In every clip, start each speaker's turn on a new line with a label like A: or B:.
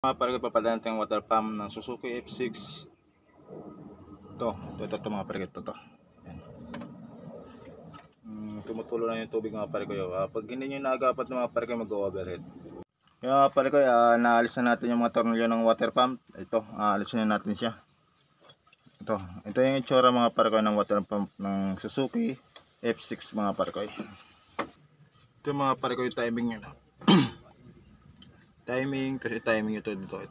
A: Mga pare ko, papadala natin ang water pump ng Suzuki F6. Ito mga pare ko, ito. Yan. Tumutulo na yung tubig mga pare ko. Pag hindi nyo naagapat ng mga pare ko, mag-overhead. Yung mga pare ko, naalis na natin yung mga tornilyo ng water pump. Ito, aalisin na natin siya. Ito yung itsura mga pare ko ng water pump ng Suzuki F6 mga pare ko. Ito mga pare ko yung timing nyo na. Timing, kasi timing ito dito.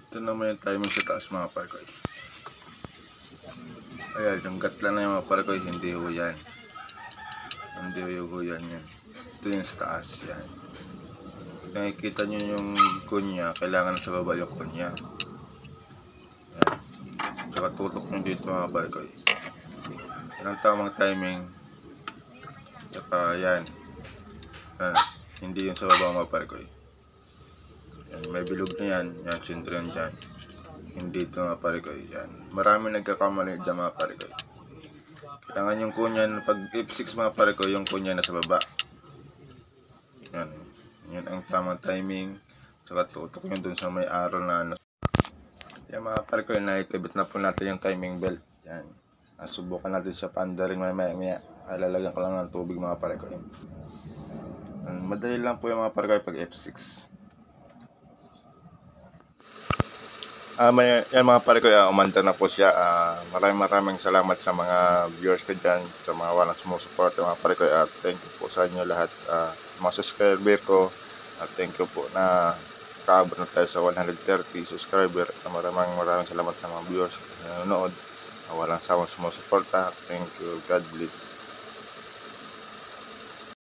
A: Ito naman yung timing sa taas mga pare ko. Ayan, yung gatla na yung mga pare ko, hindi ho yan. Hindi ho yan. Ito yung sa taas yan. Pag nakikita nyo yung kunya, kailangan sa baba yung kunya. Yan. Saka tutok nyo dito mga pare ko. Yan ang tamang timing. Saka yan. Hindi yung sa baba mga pare ko. Yan, may bilog na yan. Yan, sintron dyan. Hindi ito mga pare ko. Yan. Marami nagkakamali dyan mga pare ko. Kailangan yung kunya, pag F6 mga pare ko, yung kunya na sa baba. Yan. Yan ang tamang timing. Saka tutok yun dun sa may arrow na yan mga pare ko, naitibit na po natin yung timing belt. Yan. Subukan natin siya pandarin maya. Lalagyan ko lang ng tubig mga pare ko. Madali lang po yung mga pare ko pag F6. Yan mga pare ko, umandar na po siya. Maraming salamat sa mga viewers ko dyan, sa mga walang sumusupport mga pare ko. Thank you po sa inyo lahat, mga subscriber ko. Thank you po na kaabot na tayo sa 130 subscribers. Maraming salamat sa mga viewers na nanonood, walang sawang sumusuporta. Thank you, God bless.